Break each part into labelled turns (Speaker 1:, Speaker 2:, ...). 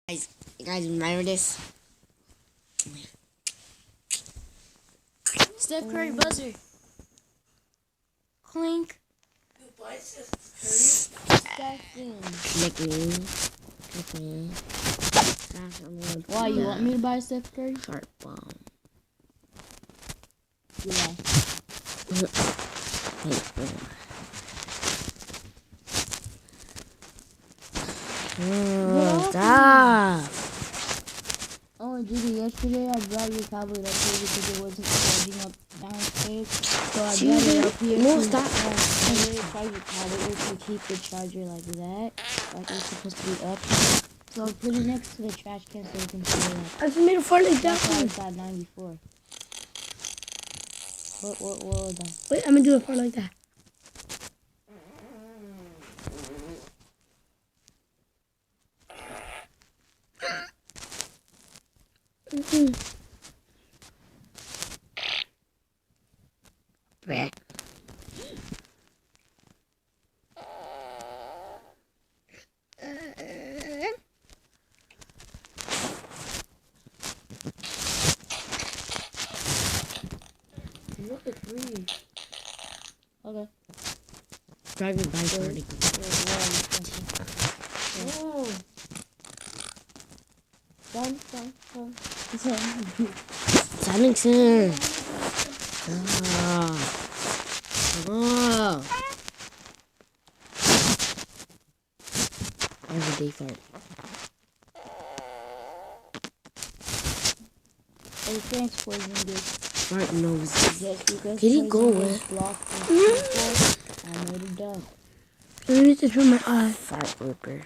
Speaker 1: Guys, remember this?
Speaker 2: Steph Curry buzzer. Clink.
Speaker 1: Click me.
Speaker 2: Why, you want me to buy Steph Curry?
Speaker 1: Heart bomb.
Speaker 2: Yeah.
Speaker 1: Stop.
Speaker 2: Oh, Judy, yesterday I brought your tablet up here because it wasn't charging up downstairs. So I brought it up here.
Speaker 1: No, stop.
Speaker 2: I really tried your tablet to keep the charger like that. Like it's supposed to be up. So I put it next to the trash can so you can see it.
Speaker 3: I just made a fart like that.
Speaker 2: That's why it's at 94. What was that?
Speaker 3: Wait, I'm gonna do a fart like that.
Speaker 1: Back.
Speaker 2: Look at 3. Okay.
Speaker 1: Driving bike already.
Speaker 2: Oh. Done.
Speaker 1: Simonson. Everyday fart.
Speaker 2: Are transporting this?
Speaker 1: Fart nose.
Speaker 2: Just because
Speaker 1: Can you go
Speaker 2: Poison
Speaker 1: with?
Speaker 2: was blocked from people, I made it done.
Speaker 3: I need to turn my eye.
Speaker 1: Fart whipper.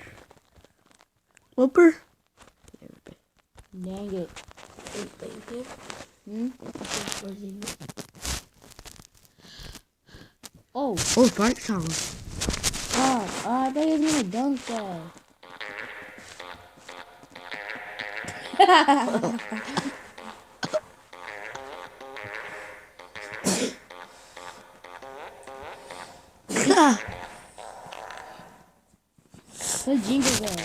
Speaker 3: Whooper?
Speaker 2: Dang it. Oh,
Speaker 1: Oh, fart song.
Speaker 2: God. I thought you was gonna dunk that. Put Jingle Bell.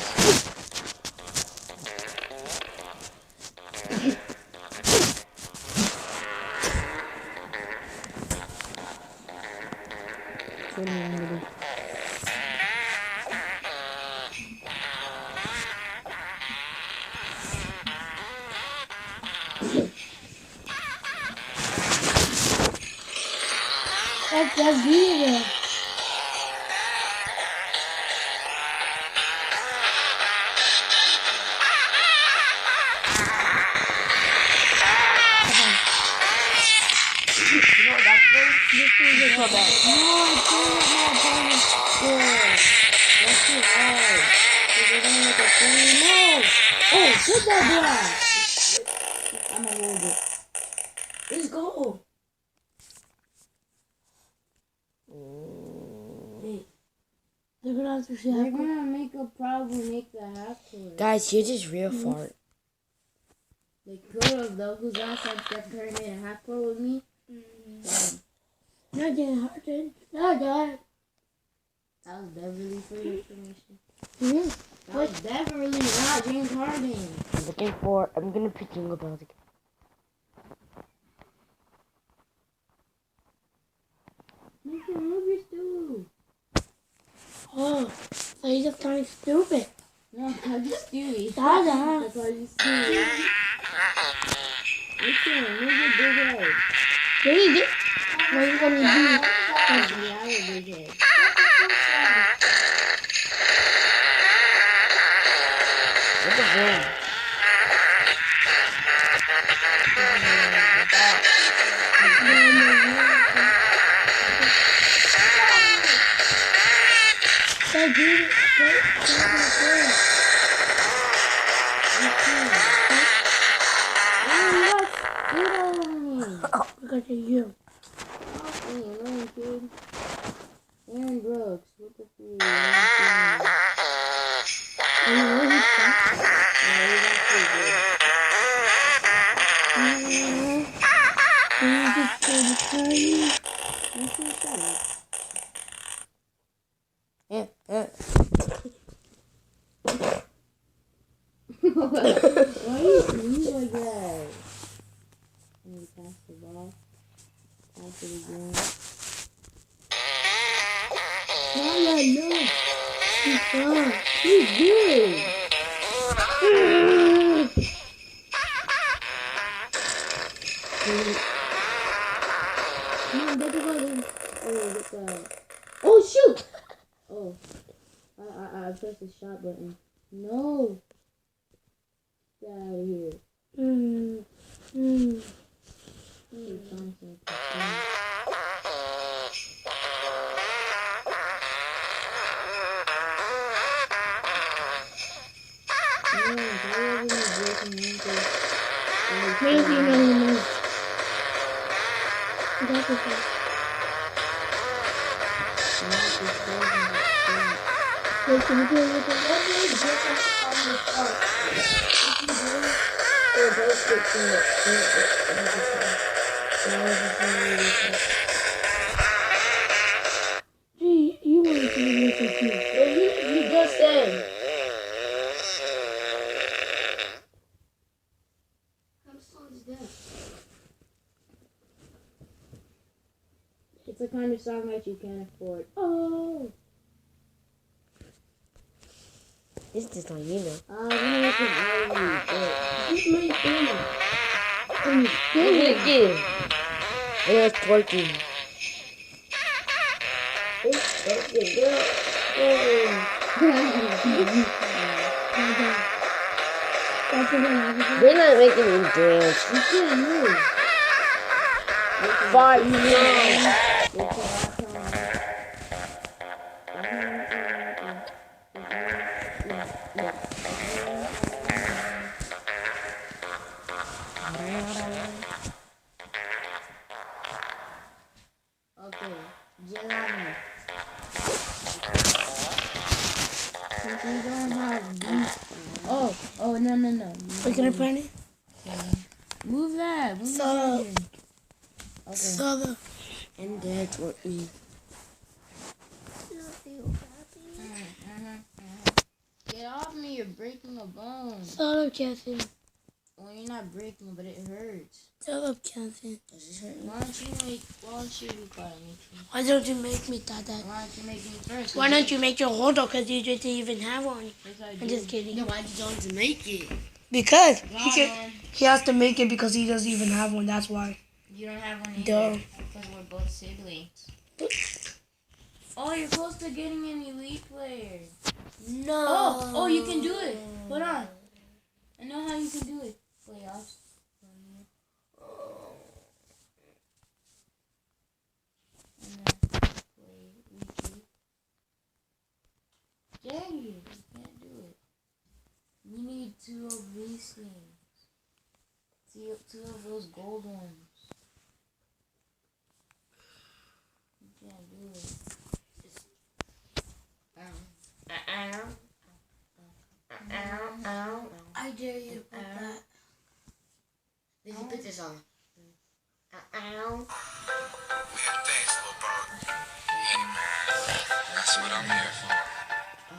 Speaker 3: That's beautiful.
Speaker 2: Oh, shoot that block! I'm gonna hold it.
Speaker 3: Let's go. They're gonna have to see
Speaker 2: They're gonna probably make the half court.
Speaker 1: Guys, you're just real fart.
Speaker 2: They could have though, because last time Steph Curry made a half court with me.
Speaker 3: Not getting hard. Not God.
Speaker 2: That was Beverly for your information.
Speaker 3: Mm-hmm.
Speaker 2: That was Beverly, not James Harden.
Speaker 1: I'm gonna pick Jingle Bells again.
Speaker 2: Make your movies too.
Speaker 3: Oh, so you just kind of stupid.
Speaker 2: No, I'm just Stewie.
Speaker 3: Dada.
Speaker 2: That's why you Stewie. Listen, move your big head.
Speaker 3: Baby, what are you gonna do?
Speaker 2: Yeah, I have a big head.
Speaker 1: What the hell?
Speaker 3: So do it. Because of you.
Speaker 2: Aaron Brooks, what the freak? Why you like that? I'm gonna pass the ball. Pass it again. Lala, no. She's fine. She's good. Come on, get the ball. Oh, get the. Oh, shoot! Oh, I pressed the shot button. No. Get out of here. Gee, you want to be with you. You just said. How song is that? It's the kind of song that you can't afford. Oh!
Speaker 1: It's just on you know.
Speaker 2: I'm gonna make an alley. This is my thing. I'm
Speaker 1: Look
Speaker 2: scared.
Speaker 1: at it. It's twerking.
Speaker 2: It's okay, girl. Oh.
Speaker 1: They're not making me dance.
Speaker 2: You can't move.
Speaker 1: 5 minutes.
Speaker 2: Okay, Jelani. Oh, no.
Speaker 3: We're gonna put it.
Speaker 2: Move that. Move
Speaker 3: So-
Speaker 2: that. Okay.
Speaker 3: So
Speaker 1: And that's what we.
Speaker 2: Get off me, you're breaking a bone.
Speaker 3: shut up, Kevin.
Speaker 2: Well, you're not breaking, but it hurts.
Speaker 3: Shut up, Kevin.
Speaker 1: Does this hurt?
Speaker 2: Why don't you be quiet, Mickey?
Speaker 3: Why don't you make me Dada?
Speaker 2: Why don't you make me first?
Speaker 3: Why don't you make your holder? Because you didn't even have one.
Speaker 2: Yes, I
Speaker 3: I'm
Speaker 2: do.
Speaker 3: just kidding.
Speaker 1: No, why did you want to make it?
Speaker 3: Because
Speaker 2: Ron,
Speaker 3: he has to make it because he doesn't even have one. That's why.
Speaker 2: you don't have one
Speaker 3: Duh.
Speaker 2: either. Because we're both siblings. Oh, you're close to getting an elite player.
Speaker 3: No.
Speaker 2: Oh, you can do it. Hold on. I know how you can do it. Playoffs. And then play weekly. Dang you can't do it. You need 2 of these things. Two of those gold ones. You can't do it.
Speaker 3: I dare you to put that.
Speaker 1: Did you put this on?
Speaker 4: Man, thanks, little bro. Hey, man, that's what I'm here for. I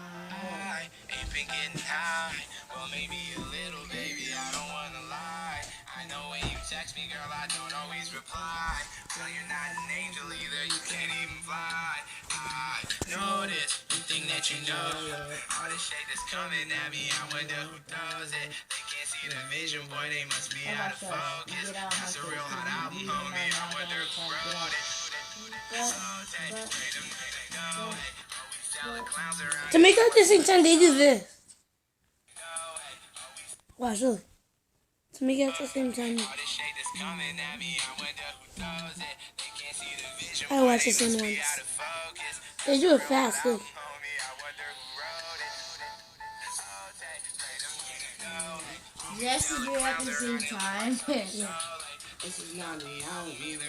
Speaker 4: ain't been getting high. Well, maybe a little, baby, I don't wanna lie. I know when you text me, girl, I don't always reply. Girl, you're not an angel either, you can't even fly. I know this, you think that you know. All this shit that's coming at me, I wonder who does it. They can't see the vision, boy, they must be out of focus. That's a real hot album, homie, I wonder who wrote it.
Speaker 3: To make it at the same time, they do this. Watch, look. To make it at the same time. I watch the same ones. They do it fast, look.
Speaker 2: Yes, to do it at the same time.
Speaker 3: Yeah.
Speaker 1: This is not alone either.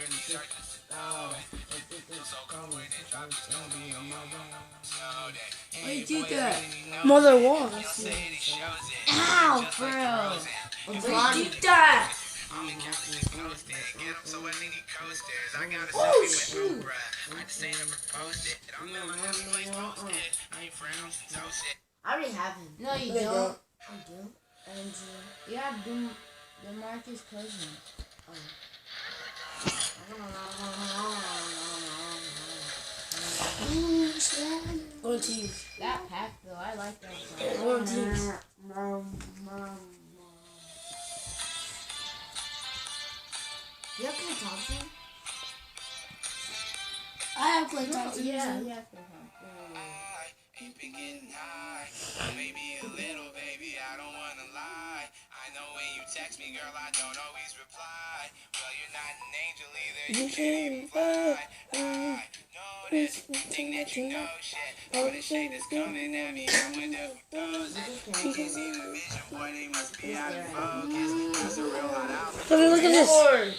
Speaker 2: I did that.
Speaker 3: Mother was.
Speaker 2: Ow, bro.
Speaker 1: Why
Speaker 3: did that?
Speaker 1: I already have him.
Speaker 2: No, you
Speaker 1: Okay,
Speaker 2: don't.
Speaker 1: girl. I do. And yeah, the Marcus cousin.
Speaker 3: Go to teams.
Speaker 1: That pack though, I like that song.
Speaker 3: Go to teams.
Speaker 1: You have Clay Thompson?
Speaker 3: I have Clay Thompson.
Speaker 1: Yeah,
Speaker 3: too.
Speaker 1: yeah, Clay Thompson.
Speaker 4: Ain't been getting high, maybe a little, baby, I don't wanna lie. I know when you text me, girl, I don't always reply. Well, you're not an angel either, you can't even fly. I know this, think that you know shit. All the shade is coming at me, I wonder who does it. You can see the vision, boy, they must be out of focus. That's a real hot outfit.
Speaker 3: Look at this.
Speaker 4: Oh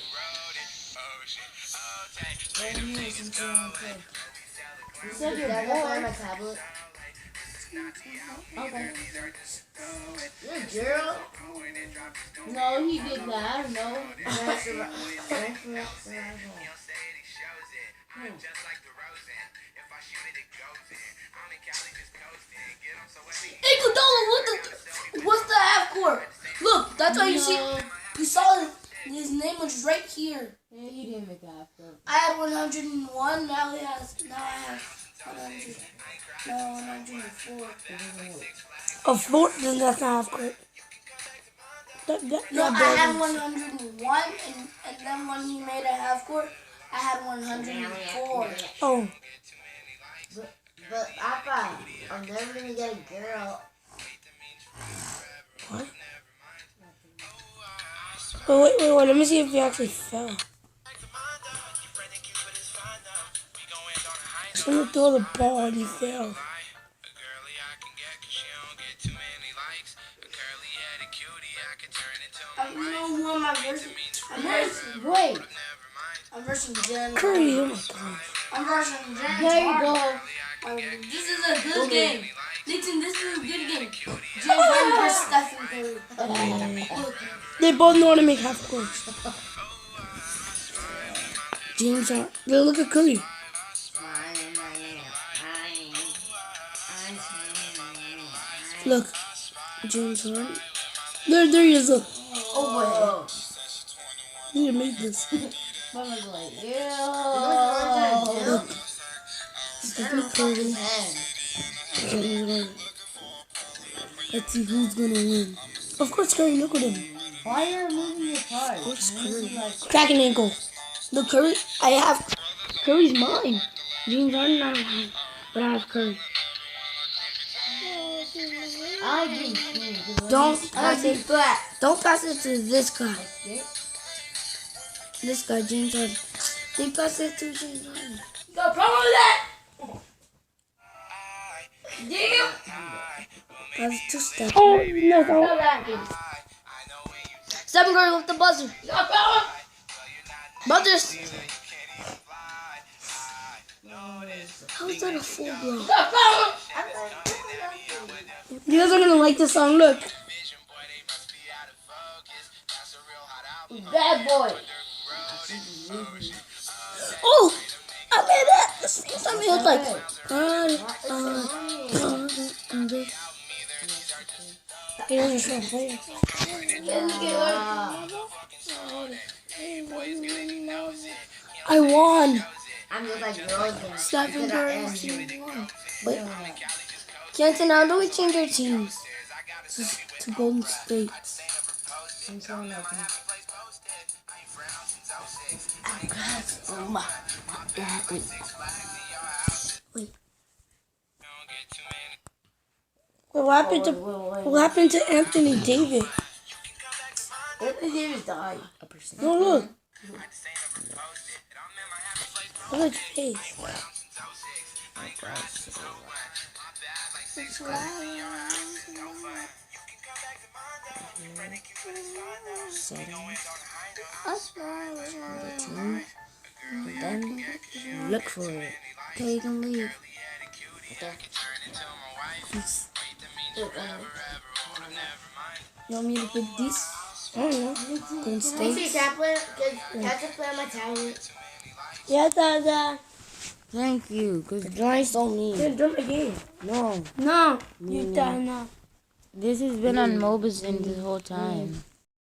Speaker 4: shit, oh take,
Speaker 1: You said you're bored. On my tablet. Okay. You're a girl?
Speaker 2: No, he did that. I don't know.
Speaker 3: Hey, Godola, what's the half court? Look, that's why you see. You saw his name was right here.
Speaker 2: Yeah, he didn't make that after.
Speaker 3: I had 101. Now I have 100. No, 104. A four? Then that's not half court. No, I had 101, and then when he made a half court, I had 104. Oh.
Speaker 1: But Papa, I'm never gonna get a girl.
Speaker 3: What? Wait, let me see if he actually fell. He's gonna throw the ball and he fell. You know who am I versing? I'm versing Jen. Curry, oh my god. I'm versing Jen.
Speaker 2: There you go.
Speaker 3: This is a good game. Listen, this is a good game. James Harden versus Stephen Curry. They both know how to make half courts. James Harden. Look at Curry. Look, James Harden. There he is. Look.
Speaker 1: Oh boy.
Speaker 3: I need to make this.
Speaker 2: Mama's like,
Speaker 1: You
Speaker 2: yeah.
Speaker 1: know what
Speaker 3: Look. Stephen Curry. James Harden. Let's see who's gonna win. Of course, Curry. Look at him.
Speaker 2: Why are you moving your card?
Speaker 3: Of course, Curry. Cracking ankle. Look, Curry. I have Curry's mine. James Harden, I don't have, but I have Curry.
Speaker 2: I like being clean.
Speaker 3: Don't pass it. Don't pass it to this guy. This guy, James Harden. They pass it to James Harden.
Speaker 2: Go, promo that!
Speaker 3: Damn. That's two steps.
Speaker 2: Oh, no.
Speaker 3: Stephen Curry with the buzzer.
Speaker 2: Go, promo!
Speaker 3: Buzzers. How is that a full blow?
Speaker 2: Go, promo!
Speaker 3: You guys are gonna like this song. Look.
Speaker 2: Bad boy.
Speaker 3: Oh, I made it. The same time it was like. He doesn't show a player. I won.
Speaker 1: I'm just like girls now.
Speaker 3: Stephen Curry won. Wait. Kenton, how do we change our teams? To Golden State. Wait. What happened to Anthony Davis?
Speaker 2: Anthony Davis died.
Speaker 3: No, look. Look at his face.
Speaker 1: Then look for it. Okay, you can leave.
Speaker 3: You want me to pick this? I don't know. Golden
Speaker 1: See,
Speaker 3: State.
Speaker 1: can I play on my tablet?
Speaker 3: Yeah, Dada.
Speaker 1: Thank you, because Johnny's so mean.
Speaker 3: Then jump again.
Speaker 1: No.
Speaker 3: No, you done now.
Speaker 2: This has been on Mobison this whole time.